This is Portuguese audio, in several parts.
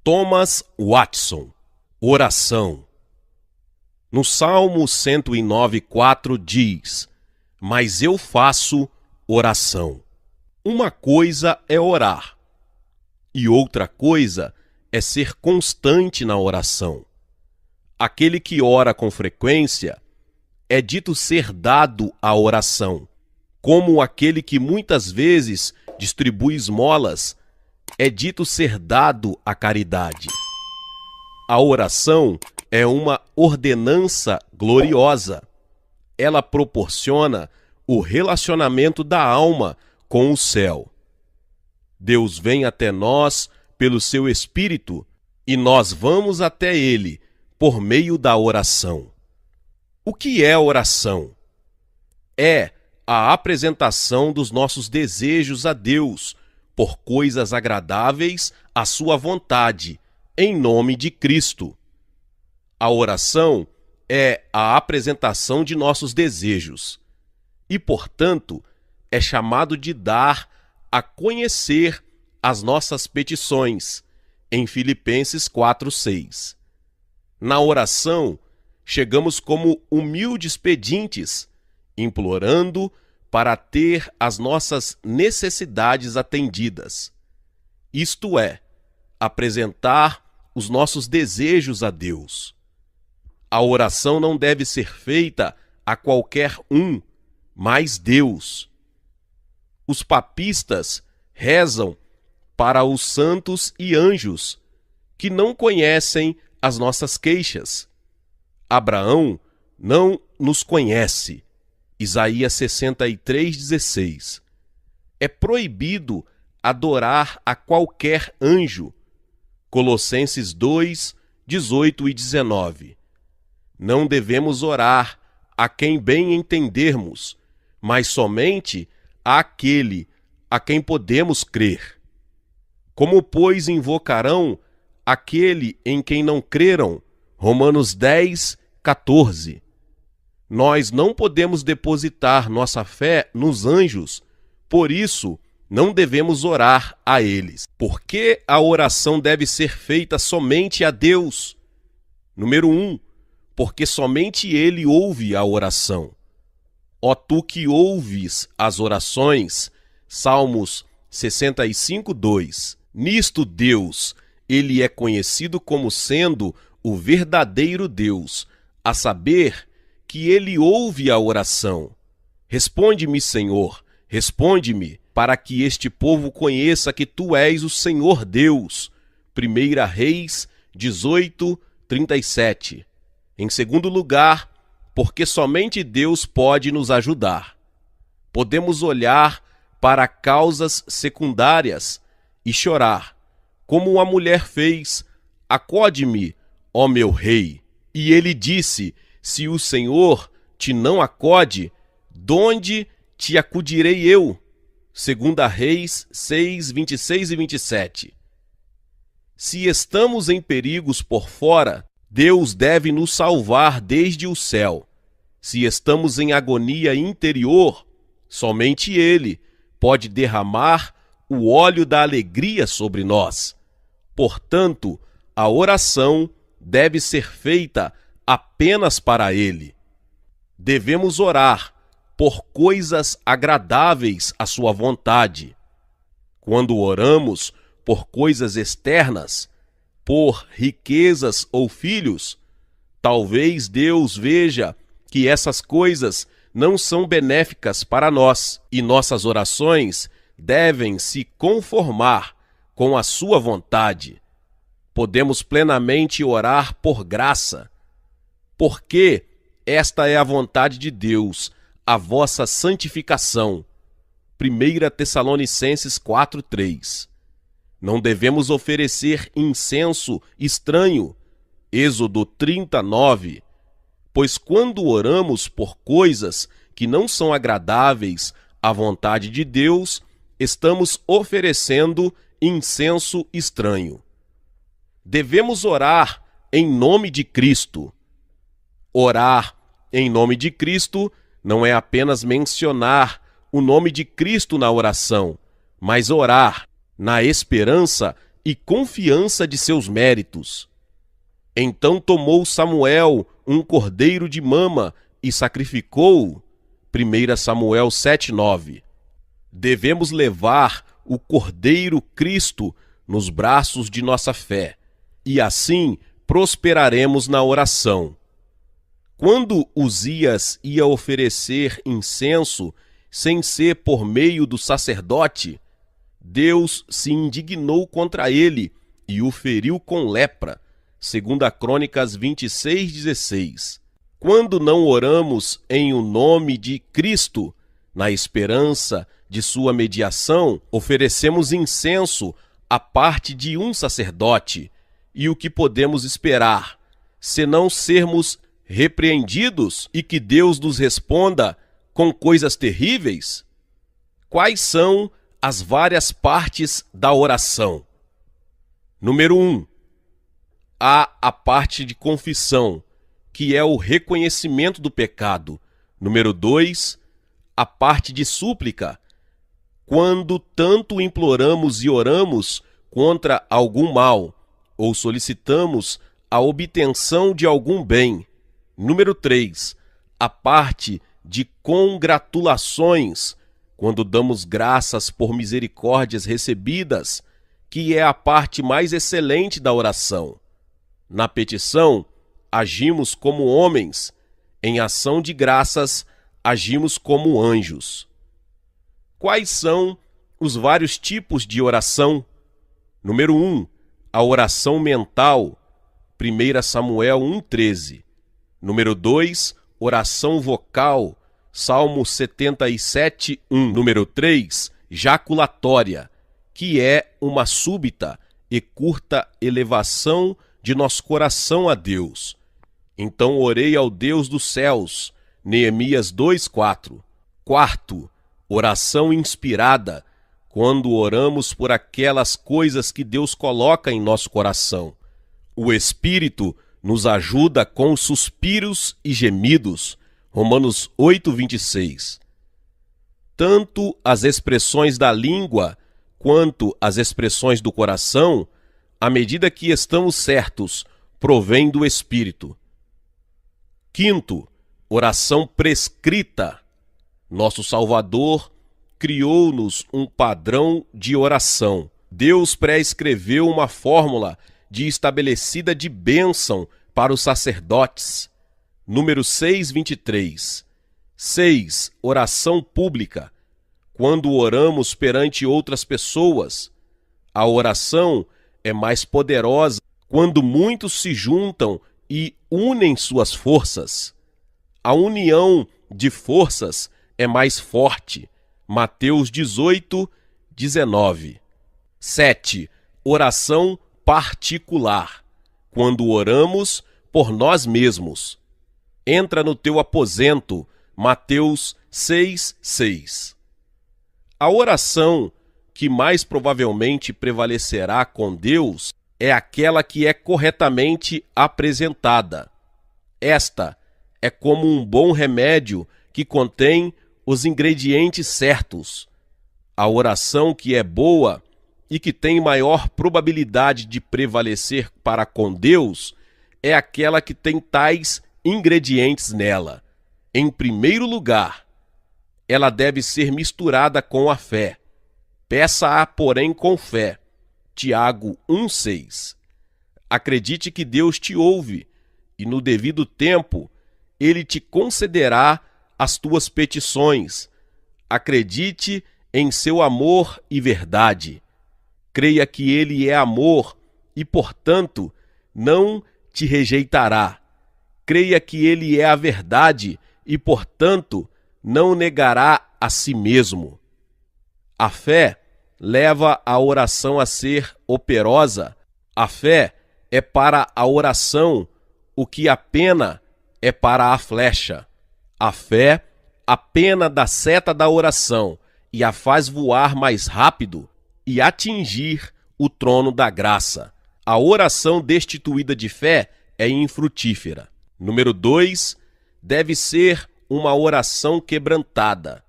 Thomas Watson. Oração. No Salmo 109:4 diz: mas eu faço oração. Uma coisa é orar, e outra coisa é ser constante na oração. Aquele que ora com frequência é dito ser dado à oração, como aquele que muitas vezes distribui esmolas é dito ser dado à caridade. A oração é uma ordenança gloriosa. Ela proporciona o relacionamento da alma com o céu. Deus vem até nós pelo seu Espírito e nós vamos até Ele por meio da oração. O que é oração? É a apresentação dos nossos desejos a Deus por coisas agradáveis à sua vontade, em nome de Cristo. A oração é a apresentação de nossos desejos e, portanto, é chamado de dar a conhecer as nossas petições, em Filipenses 4:6. Na oração, chegamos como humildes pedintes, implorando para ter as nossas necessidades atendidas. Isto é, apresentar os nossos desejos a Deus. A oração não deve ser feita a qualquer um, mas Deus. Os papistas rezam para os santos e anjos, que não conhecem as nossas queixas. Abraão não nos conhece. Isaías 63:16. É proibido adorar a qualquer anjo. Colossenses 2:18 e 19. Não devemos orar a quem bem entendermos, mas somente àquele a quem podemos crer. Como, pois, invocarão aquele em quem não creram? Romanos 10:14. Nós não podemos depositar nossa fé nos anjos, por isso não devemos orar a eles. Por que a oração deve ser feita somente a Deus? Número 1, porque somente Ele ouve a oração. Ó tu que ouves as orações, Salmos 65:2. Nisto Deus, Ele é conhecido como sendo o verdadeiro Deus, a saber que Ele ouve a oração. Responde-me, Senhor, responde-me, para que este povo conheça que Tu és o Senhor Deus. 1 Reis 18:37. Em segundo lugar, porque somente Deus pode nos ajudar. Podemos olhar para causas secundárias e chorar, como a mulher fez: acode-me, ó meu rei. E ele disse: se o Senhor te não acode, donde te acudirei eu? 2 Reis 6:26 e 27. Se estamos em perigos por fora, Deus deve nos salvar desde o céu. Se estamos em agonia interior, somente Ele pode derramar o óleo da alegria sobre nós. Portanto, a oração deve ser feita apenas para Ele. Devemos orar por coisas agradáveis à sua vontade. Quando oramos por coisas externas, por riquezas ou filhos, talvez Deus veja que essas coisas não são benéficas para nós e nossas orações devem se conformar com a sua vontade. Podemos plenamente orar por graça, porque esta é a vontade de Deus, a vossa santificação. 1 Tessalonicenses 4:3. Não devemos oferecer incenso estranho. Êxodo 30:9. Pois quando oramos por coisas que não são agradáveis à vontade de Deus, estamos oferecendo incenso estranho. Devemos orar em nome de Cristo. Orar em nome de Cristo não é apenas mencionar o nome de Cristo na oração, mas orar na esperança e confiança de seus méritos. Então tomou Samuel um cordeiro de mama e sacrificou-o. 1 Samuel 7:9. Devemos levar o Cordeiro Cristo nos braços de nossa fé, e assim prosperaremos na oração. Quando Uzias ia oferecer incenso, sem ser por meio do sacerdote, Deus se indignou contra ele e o feriu com lepra. 2 Crônicas 26:16. Quando não oramos em o nome de Cristo, na esperança de sua mediação, oferecemos incenso à parte de um sacerdote. E o que podemos esperar, senão sermos repreendidos e que Deus nos responda com coisas terríveis? Quais são as várias partes da oração? Número 1. Há a parte de confissão, que é o reconhecimento do pecado. Número 2, a parte de súplica, quando tanto imploramos e oramos contra algum mal, ou solicitamos a obtenção de algum bem. Número 3, a parte de congratulações, quando damos graças por misericórdias recebidas, que é a parte mais excelente da oração. Na petição, agimos como homens, em ação de graças, agimos como anjos. Quais são os vários tipos de oração? Número 1, a oração mental, 1 Samuel 1:13. Número 2, oração vocal, Salmo 77:1. Número 3, jaculatória, que é uma súbita e curta elevação de nosso coração a Deus. Então orei ao Deus dos céus, Neemias 2:4. Quarto, oração inspirada, quando oramos por aquelas coisas que Deus coloca em nosso coração. O Espírito nos ajuda com suspiros e gemidos, Romanos 8:26. Tanto as expressões da língua quanto as expressões do coração, à medida que estamos certos, provém do Espírito. Quinto, oração prescrita. Nosso Salvador criou-nos um padrão de oração. Deus prescreveu uma fórmula estabelecida de bênção para os sacerdotes. Número 6:23. 6. Oração pública. Quando oramos perante outras pessoas, a oração é mais poderosa quando muitos se juntam e unem suas forças. A união de forças é mais forte. Mateus 18:19. 7. Oração particular. Quando oramos por nós mesmos. Entra no teu aposento. Mateus 6:6. A oração que mais provavelmente prevalecerá com Deus é aquela que é corretamente apresentada. Esta é como um bom remédio que contém os ingredientes certos. A oração que é boa e que tem maior probabilidade de prevalecer para com Deus é aquela que tem tais ingredientes nela. Em primeiro lugar, ela deve ser misturada com a fé. Peça-a, porém, com fé. Tiago 1:6. Acredite que Deus te ouve e no devido tempo Ele te concederá as tuas petições. Acredite em seu amor e verdade. Creia que Ele é amor e, portanto, não te rejeitará. Creia que Ele é a verdade e, portanto, não negará a si mesmo. A fé leva a oração a ser operosa. A fé é para a oração o que a pena é para a flecha. A fé, a pena da seta da oração e a faz voar mais rápido e atingir o trono da graça. A oração destituída de fé é infrutífera. Número 2, deve ser uma oração quebrantada.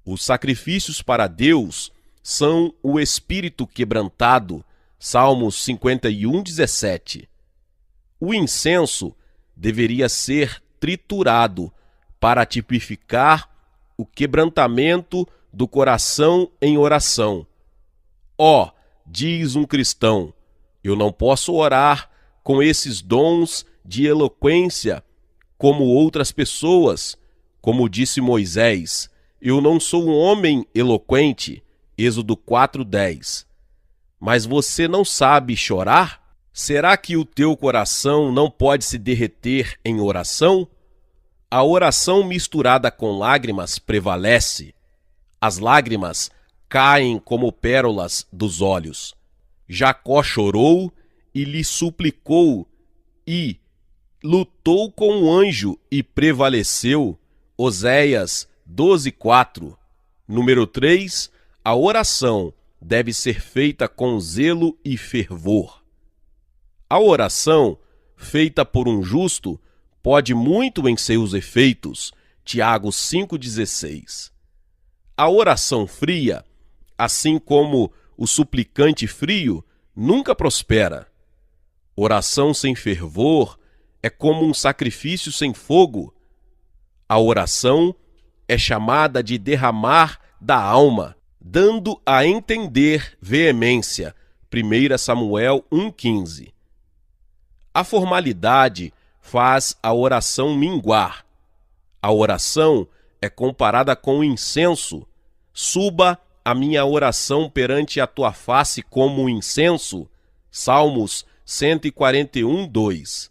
Os sacrifícios para Deus são o espírito quebrantado, Salmos 51:17. O incenso deveria ser triturado para tipificar o quebrantamento do coração em oração. Diz um cristão, eu não posso orar com esses dons de eloquência como outras pessoas, como disse Moisés, eu não sou um homem eloquente, Êxodo 4:10. Mas você não sabe chorar? Será que o teu coração não pode se derreter em oração? A oração misturada com lágrimas prevalece. As lágrimas caem como pérolas dos olhos. Jacó chorou e lhe suplicou e lutou com o anjo e prevaleceu. Oséias 12:4. Número 3. A oração deve ser feita com zelo e fervor. A oração feita por um justo pode muito em seus efeitos. Tiago 5:16. A oração fria, assim como o suplicante frio, nunca prospera. Oração sem fervor é como um sacrifício sem fogo. A oração é chamada de derramar da alma, dando a entender veemência. 1 Samuel 1:15. A formalidade faz a oração minguar. A oração é comparada com o incenso. Suba a minha oração perante a tua face como um incenso. Salmos 141:2.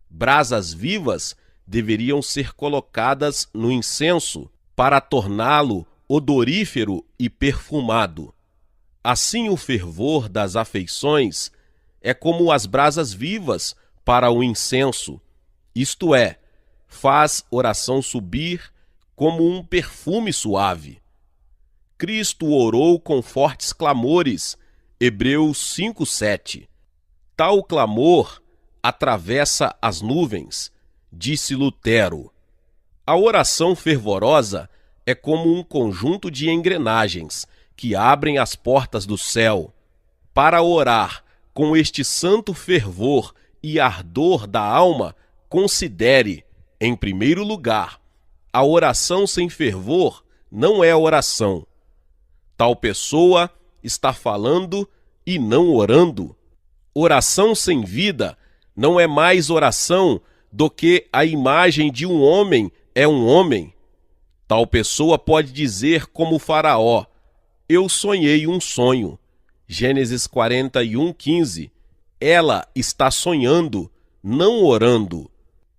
Brasas vivas deveriam ser colocadas no incenso para torná-lo odorífero e perfumado. Assim, o fervor das afeições é como as brasas vivas para o incenso, isto é, faz oração subir como um perfume suave. Cristo orou com fortes clamores, Hebreus 5:7. Tal clamor atravessa as nuvens, disse Lutero. A oração fervorosa é como um conjunto de engrenagens que abrem as portas do céu. Para orar com este santo fervor e ardor da alma, considere, em primeiro lugar, a oração sem fervor não é oração. Tal pessoa está falando e não orando. Oração sem vida não é mais oração do que a imagem de um homem é um homem. Tal pessoa pode dizer como Faraó, eu sonhei um sonho. Gênesis 41:15. Ela está sonhando, não orando.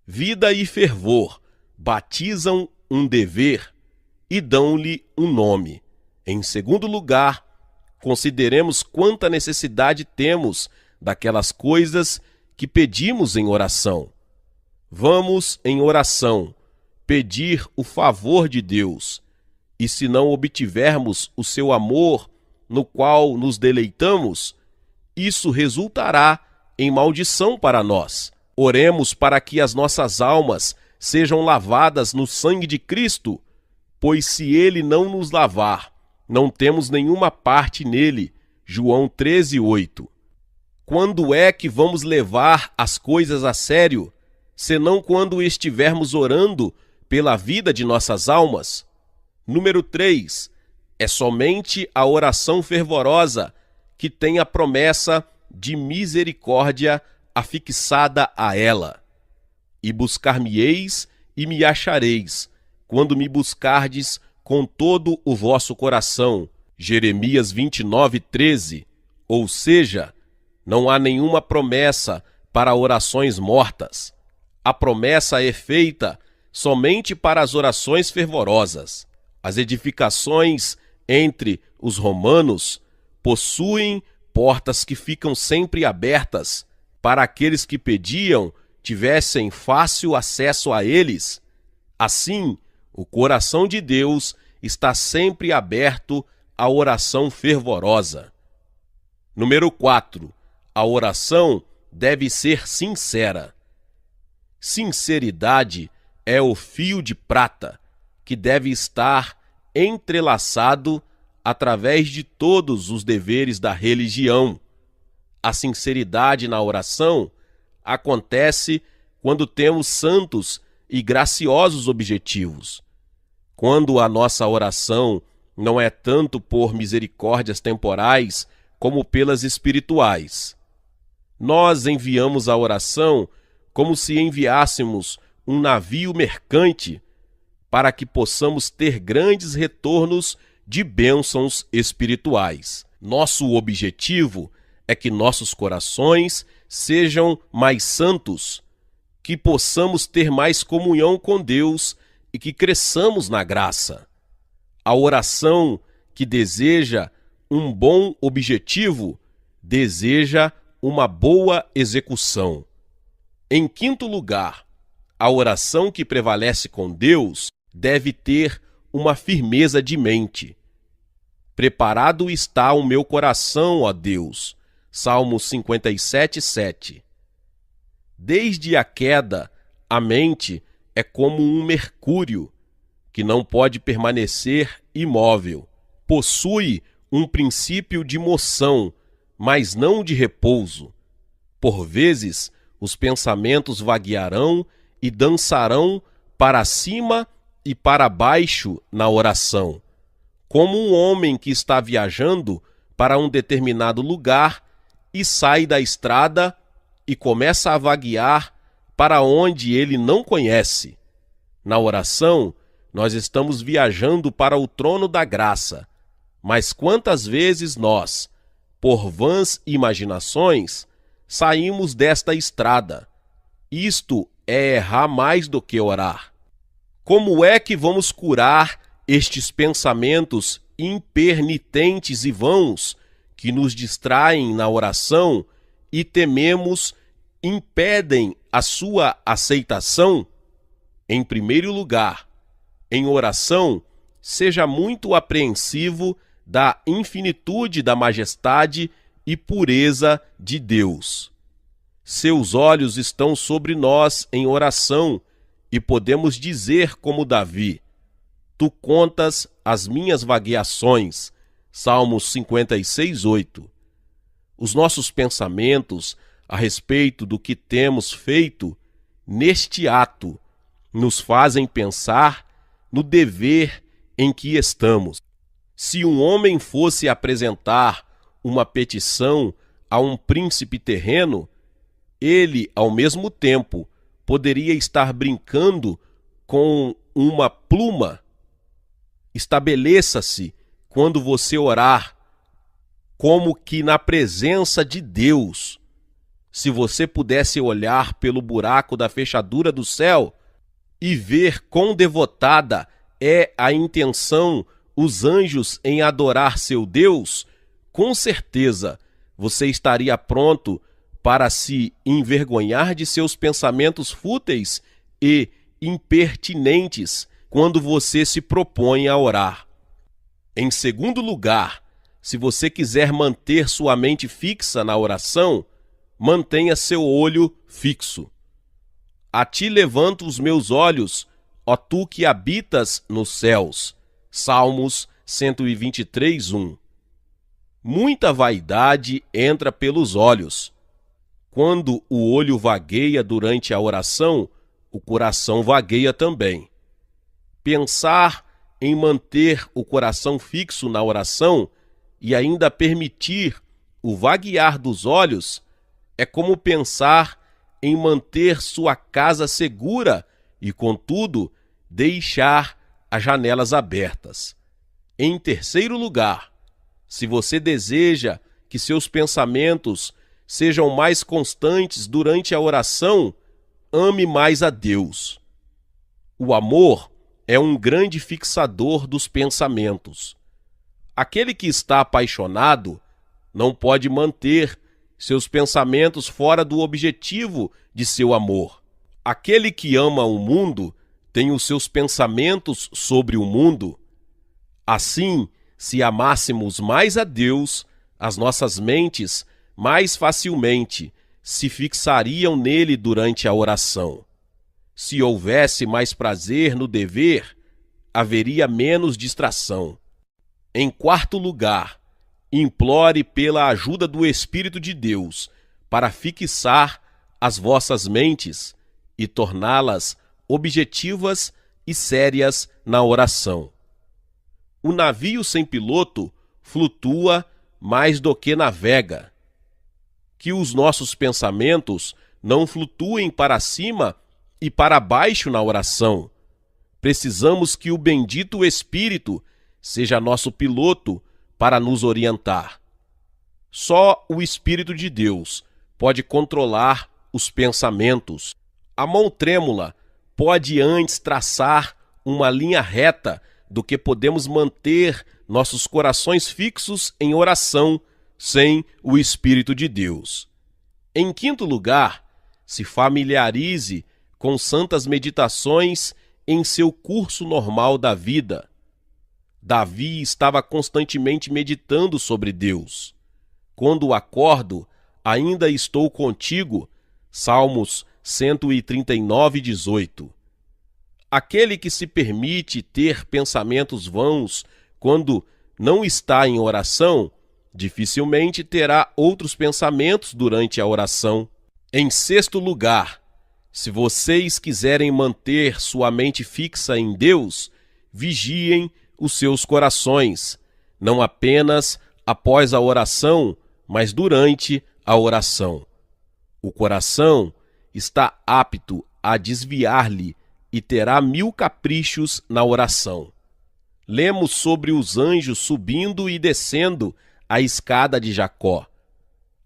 Vida e fervor batizam um dever e dão-lhe um nome. Em segundo lugar, consideremos quanta necessidade temos daquelas coisas que pedimos em oração. Vamos, em oração, pedir o favor de Deus, e se não obtivermos o seu amor, no qual nos deleitamos, isso resultará em maldição para nós. Oremos para que as nossas almas sejam lavadas no sangue de Cristo, pois se ele não nos lavar, não temos nenhuma parte nele. João 13:8. Quando é que vamos levar as coisas a sério, senão quando estivermos orando pela vida de nossas almas? Número 3. É somente a oração fervorosa que tem a promessa de misericórdia afixada a ela. E buscar-me-eis e me achareis, quando me buscardes com todo o vosso coração. Jeremias 29:13. Ou seja, não há nenhuma promessa para orações mortas. A promessa é feita somente para as orações fervorosas. As edificações entre os romanos possuem portas que ficam sempre abertas para aqueles que pediam tivessem fácil acesso a eles. Assim, o coração de Deus está sempre aberto à oração fervorosa. Número 4. A oração deve ser sincera. Sinceridade é o fio de prata que deve estar entrelaçado através de todos os deveres da religião. a sinceridade na oração acontece quando temos santos e graciosos objetivos. Quando a nossa oração não é tanto por misericórdias temporais como pelas espirituais. Nós enviamos a oração como se enviássemos um navio mercante para que possamos ter grandes retornos de bênçãos espirituais. Nosso objetivo é que nossos corações sejam mais santos, que possamos ter mais comunhão com Deus e que cresçamos na graça. A oração que deseja um bom objetivo deseja uma boa execução. Em quinto lugar, a oração que prevalece com Deus deve ter uma firmeza de mente. Preparado está o meu coração, ó Deus. Salmo 57:7. Desde a queda, a mente é como um mercúrio, que não pode permanecer imóvel. Possui um princípio de moção, mas não de repouso. Por vezes, os pensamentos vaguearão e dançarão para cima e para baixo na oração, como um homem que está viajando para um determinado lugar e sai da estrada e começa a vaguear para onde ele não conhece. Na oração, nós estamos viajando para o trono da graça, mas quantas vezes nós, por vãs imaginações, saímos desta estrada? Isto é errar mais do que orar. Como é que vamos curar estes pensamentos impernitentes e vãos que nos distraem na oração e tememos impedem a sua aceitação? Em primeiro lugar, em oração, seja muito apreensivo da infinitude da majestade e pureza de Deus. Seus olhos estão sobre nós em oração e podemos dizer como Davi: Tu contas as minhas vagueações. Salmos 56:8. Os nossos pensamentos a respeito do que temos feito neste ato nos fazem pensar no dever em que estamos. Se um homem fosse apresentar uma petição a um príncipe terreno, ele, ao mesmo tempo, poderia estar brincando com uma pluma. Estabeleça-se, quando você orar, como que na presença de Deus. Se você pudesse olhar pelo buraco da fechadura do céu e ver quão devotada é a intenção os anjos em adorar seu Deus, com certeza você estaria pronto para se envergonhar de seus pensamentos fúteis e impertinentes quando você se propõe a orar. Em segundo lugar, se você quiser manter sua mente fixa na oração, mantenha seu olho fixo. A ti levanto os meus olhos, ó tu que habitas nos céus. Salmos 123:1. Muita vaidade entra pelos olhos. Quando o olho vagueia durante a oração, o coração vagueia também. Pensar em manter o coração fixo na oração e ainda permitir o vaguear dos olhos é como pensar em manter sua casa segura e, contudo, deixar as janelas abertas. Em terceiro lugar, se você deseja que seus pensamentos sejam mais constantes durante a oração, ame mais a Deus. O amor é um grande fixador dos pensamentos. Aquele que está apaixonado não pode manter seus pensamentos fora do objetivo de seu amor. Aquele que ama o mundo tem os seus pensamentos sobre o mundo. Assim, se amássemos mais a Deus, as nossas mentes mais facilmente se fixariam nele durante a oração. Se houvesse mais prazer no dever, haveria menos distração. Em quarto lugar, implore pela ajuda do Espírito de Deus para fixar as vossas mentes e torná-las objetivas e sérias na oração. O navio sem piloto flutua mais do que navega. Que os nossos pensamentos não flutuem para cima e para baixo na oração. Precisamos que o bendito Espírito seja nosso piloto para nos orientar. Só o Espírito de Deus pode controlar os pensamentos. A mão trêmula pode antes traçar uma linha reta do que podemos manter nossos corações fixos em oração sem o Espírito de Deus. Em quinto lugar, se familiarize com santas meditações em seu curso normal da vida. Davi estava constantemente meditando sobre Deus. Quando acordo, ainda estou contigo. Salmos 139, 18. Aquele que se permite ter pensamentos vãos quando não está em oração, dificilmente terá outros pensamentos durante a oração. Em sexto lugar, se vocês quiserem manter sua mente fixa em Deus, vigiem os seus corações, não apenas após a oração, mas durante a oração. O coração está apto a desviar-lhe e terá 1000 caprichos na oração. Lemos sobre os anjos subindo e descendo a escada de Jacó.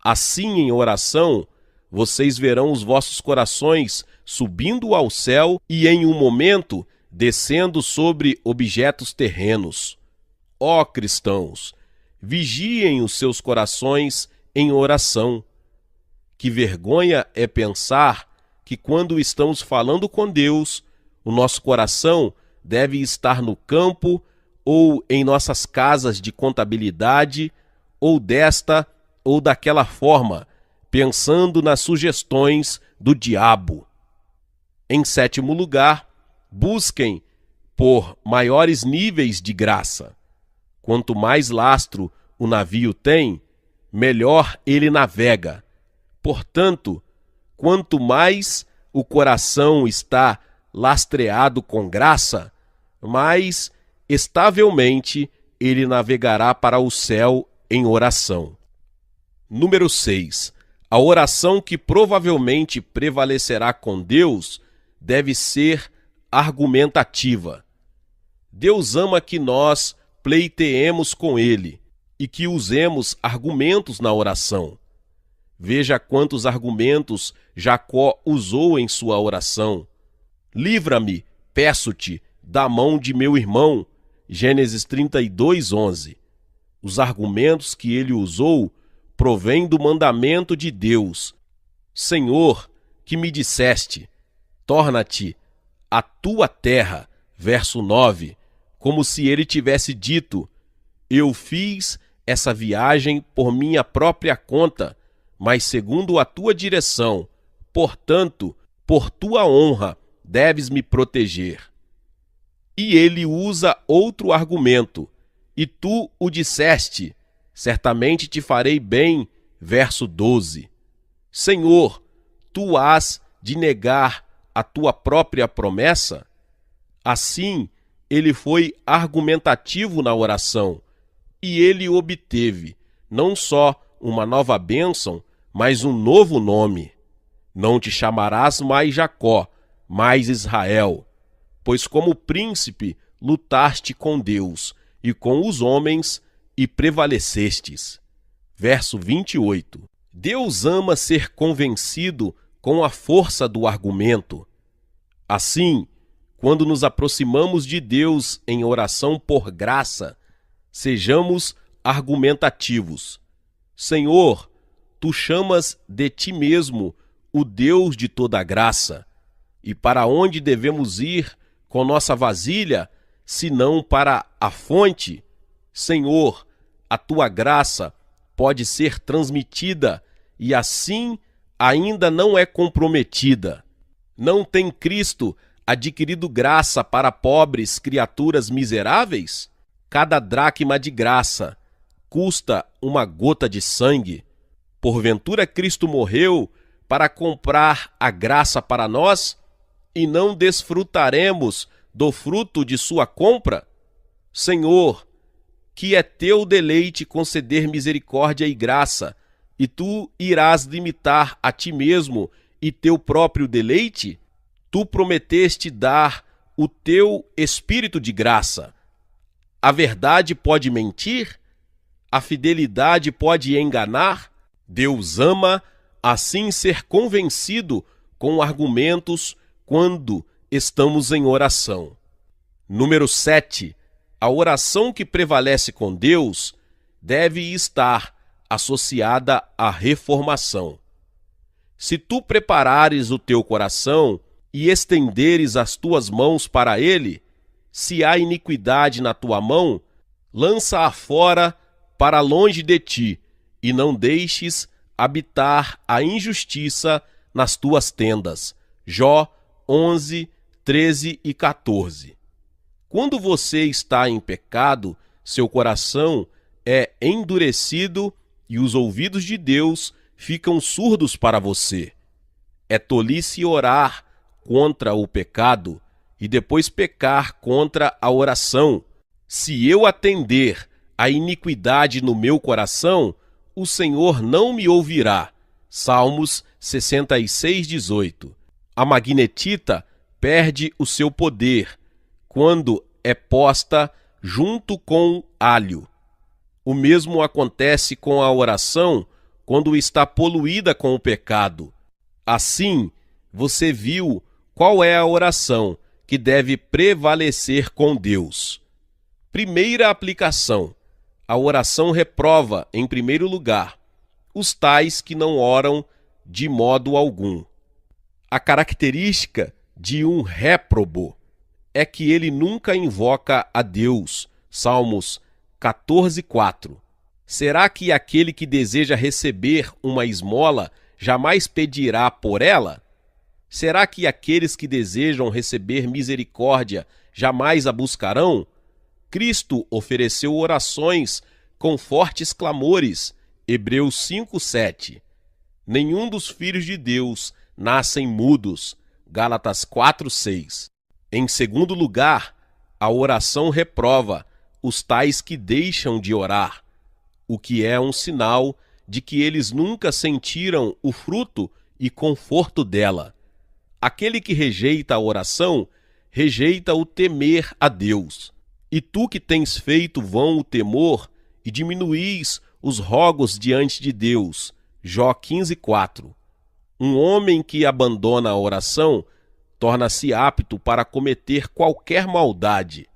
Assim, em oração, vocês verão os vossos corações subindo ao céu e, em um momento, descendo sobre objetos terrenos. Ó cristãos, vigiem os seus corações em oração. Que vergonha é pensar que, quando estamos falando com Deus, o nosso coração deve estar no campo ou em nossas casas de contabilidade, ou desta ou daquela forma, pensando nas sugestões do diabo. Em sétimo lugar, busquem por maiores níveis de graça. Quanto mais lastro o navio tem, melhor ele navega. Portanto, quanto mais o coração está lastreado com graça, mais estavelmente ele navegará para o céu em oração. Número 6. A oração que provavelmente prevalecerá com Deus deve ser argumentativa. Deus ama que nós pleiteemos com Ele e que usemos argumentos na oração. Veja quantos argumentos Jacó usou em sua oração. Livra-me, peço-te, da mão de meu irmão. Gênesis 32, 11. Os argumentos que ele usou provêm do mandamento de Deus. Senhor, que me disseste, torna-te a tua terra, verso 9, como se ele tivesse dito, eu fiz essa viagem por minha própria conta, mas segundo a tua direção, portanto, por tua honra, deves me proteger. E ele usa outro argumento, e tu o disseste, certamente te farei bem, verso 12. Senhor, tu has de negar a tua própria promessa? Assim, ele foi argumentativo na oração, e ele obteve não só uma nova bênção, mas um novo nome. Não te chamarás mais Jacó, mas Israel, pois como príncipe lutaste com Deus e com os homens e prevalecestes. Verso 28. Deus ama ser convencido com a força do argumento. Assim, quando nos aproximamos de Deus em oração por graça, sejamos argumentativos. Senhor, tu chamas de ti mesmo o Deus de toda graça. E para onde devemos ir com nossa vasilha, senão para a fonte? Senhor, a tua graça pode ser transmitida e assim ainda não é comprometida. Não tem Cristo adquirido graça para pobres criaturas miseráveis? Cada dracma de graça custa uma gota de sangue? Porventura Cristo morreu para comprar a graça para nós e não desfrutaremos do fruto de sua compra? Senhor, que é teu deleite conceder misericórdia e graça, e tu irás limitar a ti mesmo e teu próprio deleite? Tu prometeste dar o teu espírito de graça. A verdade pode mentir? A fidelidade pode enganar? Deus ama assim ser convencido com argumentos quando estamos em oração. Número 7. A oração que prevalece com Deus deve estar associada à reformação. Se tu preparares o teu coração e estenderes as tuas mãos para ele, se há iniquidade na tua mão, lança-a fora para longe de ti, e não deixes habitar a injustiça nas tuas tendas. Jó 11, 13 e 14. Quando você está em pecado, seu coração é endurecido e os ouvidos de Deus ficam surdos para você. É tolice orar contra o pecado e depois pecar contra a oração. Se eu atender a iniquidade no meu coração, o Senhor não me ouvirá. Salmos 66, 18. A magnetita perde o seu poder quando é posta junto com alho. O mesmo acontece com a oração quando está poluída com o pecado. Assim, você viu qual é a oração que deve prevalecer com Deus. Primeira aplicação. A oração reprova, em primeiro lugar, os tais que não oram de modo algum. A característica de um réprobo é que ele nunca invoca a Deus. Salmos 14, 4. Será que aquele que deseja receber uma esmola jamais pedirá por ela? Será que aqueles que desejam receber misericórdia jamais a buscarão? Cristo ofereceu orações com fortes clamores. Hebreus 5, 7. Nenhum dos filhos de Deus nascem mudos. Gálatas 4, 6. Em segundo lugar, a oração reprova os tais que deixam de orar, o que é um sinal de que eles nunca sentiram o fruto e conforto dela. Aquele que rejeita a oração, rejeita o temer a Deus. E tu que tens feito vão o temor e diminuís os rogos diante de Deus. Jó 15, 4. Um homem que abandona a oração torna-se apto para cometer qualquer maldade.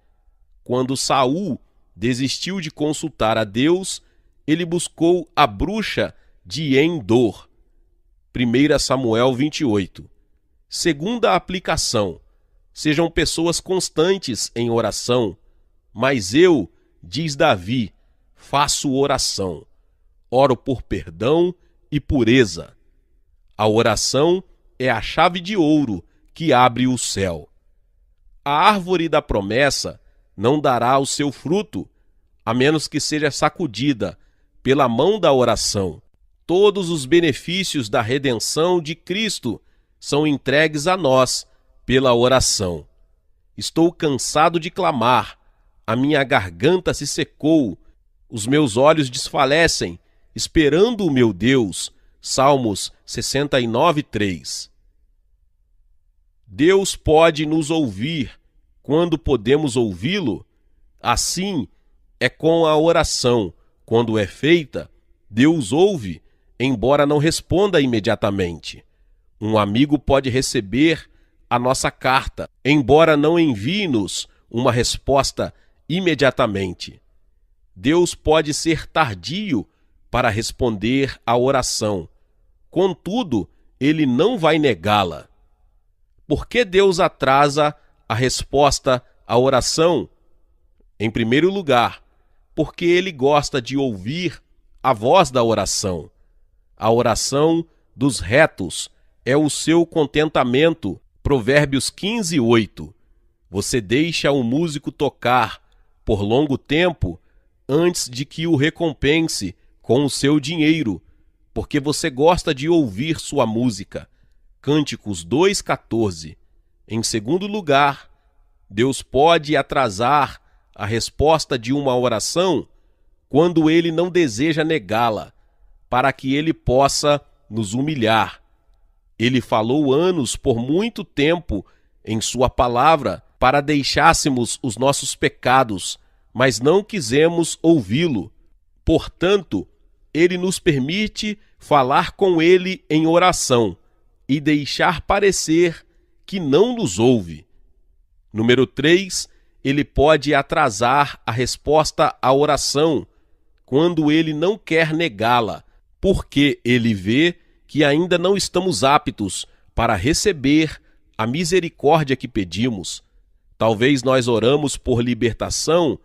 Quando Saul desistiu de consultar a Deus, ele buscou a bruxa de Endor. 1 Samuel 28. Segunda aplicação. Sejam pessoas constantes em oração. Mas eu, diz Davi, faço oração. Oro por perdão e pureza. A oração é a chave de ouro que abre o céu. A árvore da promessa não dará o seu fruto, a menos que seja sacudida pela mão da oração. Todos os benefícios da redenção de Cristo são entregues a nós pela oração. Estou cansado de clamar, a minha garganta se secou, os meus olhos desfalecem, esperando o meu Deus. Salmos 69, 3. Deus pode nos ouvir quando podemos ouvi-lo? Assim é com a oração. Quando é feita, Deus ouve, embora não responda imediatamente. Um amigo pode receber a nossa carta, embora não envie-nos uma resposta imediatamente. Deus pode ser tardio para responder à oração. Contudo, ele não vai negá-la. Por que Deus atrasa a resposta à oração? Em primeiro lugar, porque ele gosta de ouvir a voz da oração. A oração dos retos é o seu contentamento. Provérbios 15, 8. Você deixa o músico tocar por longo tempo antes de que o recompense com o seu dinheiro, porque você gosta de ouvir sua música. Cânticos 2:14. Em segundo lugar, Deus pode atrasar a resposta de uma oração quando Ele não deseja negá-la, para que Ele possa nos humilhar. Ele falou anos por muito tempo em sua palavra para deixássemos os nossos pecados, mas não quisemos ouvi-lo. Portanto, Ele nos permite falar com Ele em oração e deixar parecer que não nos ouve. Número 3, Ele pode atrasar a resposta à oração quando Ele não quer negá-la, porque Ele vê que ainda não estamos aptos para receber a misericórdia que pedimos. Talvez nós oramos por libertação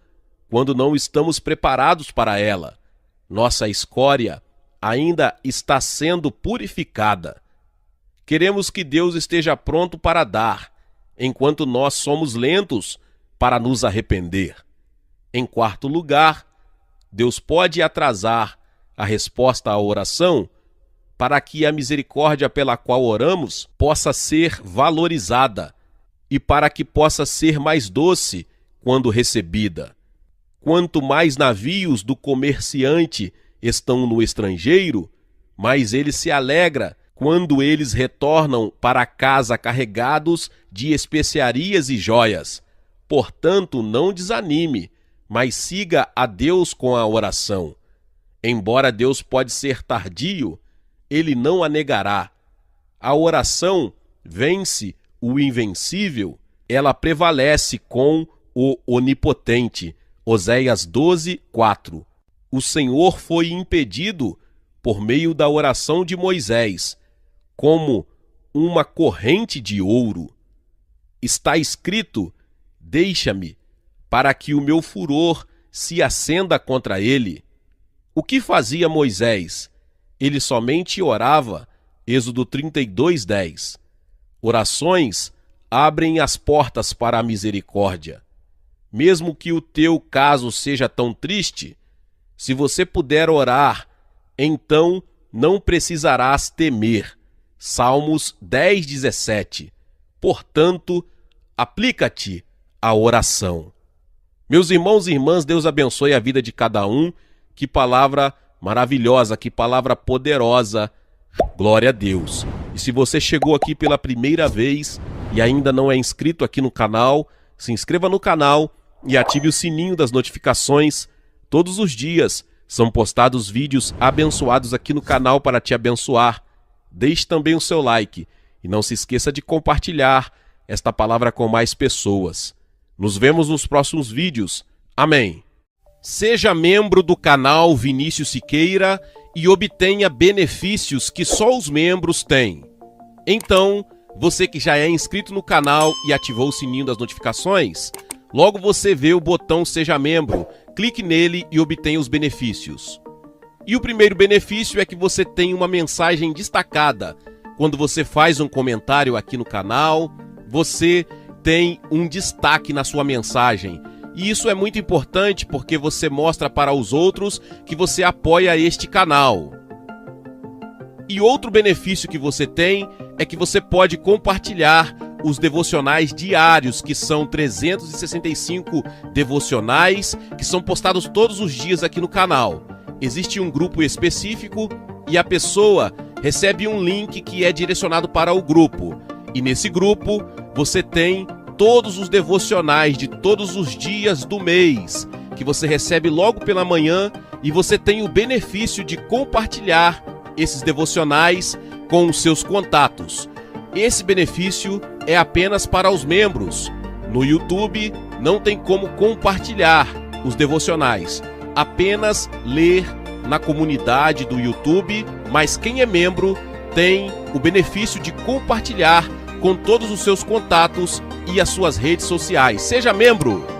quando não estamos preparados para ela. Nossa escória ainda está sendo purificada. Queremos que Deus esteja pronto para dar, enquanto nós somos lentos para nos arrepender. Em quarto lugar, Deus pode atrasar a resposta à oração para que a misericórdia pela qual oramos possa ser valorizada e para que possa ser mais doce quando recebida. Quanto mais navios do comerciante estão no estrangeiro, mais ele se alegra quando eles retornam para casa carregados de especiarias e joias. Portanto, não desanime, mas siga a Deus com a oração. Embora Deus pode ser tardio, Ele não a negará. A oração vence o invencível, ela prevalece com o onipotente. Oséias 12:4. O Senhor foi impedido por meio da oração de Moisés, como uma corrente de ouro. Está escrito: deixa-me, para que o meu furor se acenda contra ele. O que fazia Moisés? Ele somente orava. Êxodo 32:10. Orações abrem as portas para a misericórdia. Mesmo que o teu caso seja tão triste, se você puder orar, então não precisarás temer. Salmos 10:17. Portanto, aplica-te à oração. Meus irmãos e irmãs, Deus abençoe a vida de cada um. Que palavra maravilhosa, que palavra poderosa. Glória a Deus. E se você chegou aqui pela primeira vez e ainda não é inscrito aqui no canal, se inscreva no canal e ative o sininho das notificações. Todos os dias são postados vídeos abençoados aqui no canal para te abençoar. Deixe também o seu like e não se esqueça de compartilhar esta palavra com mais pessoas. Nos vemos nos próximos vídeos. Amém. Seja membro do canal Vinícius Siqueira e obtenha benefícios que só os membros têm. Então, você que já é inscrito no canal e ativou o sininho das notificações, logo você vê o botão Seja Membro, clique nele e obtenha os benefícios. E o primeiro benefício é que você tem uma mensagem destacada. Quando você faz um comentário aqui no canal, você tem um destaque na sua mensagem. E isso é muito importante porque você mostra para os outros que você apoia este canal. E outro benefício que você tem é que você pode compartilhar os devocionais diários, que são 365 devocionais, que são postados todos os dias aqui no canal. Existe um grupo específico e a pessoa recebe um link que é direcionado para o grupo. E nesse grupo você tem todos os devocionais de todos os dias do mês, que você recebe logo pela manhã, e você tem o benefício de compartilhar esses devocionais com os seus contatos. Esse benefício é apenas para os membros. No YouTube não tem como compartilhar os devocionais, apenas ler na comunidade do YouTube, mas quem é membro tem o benefício de compartilhar com todos os seus contatos e as suas redes sociais. Seja membro!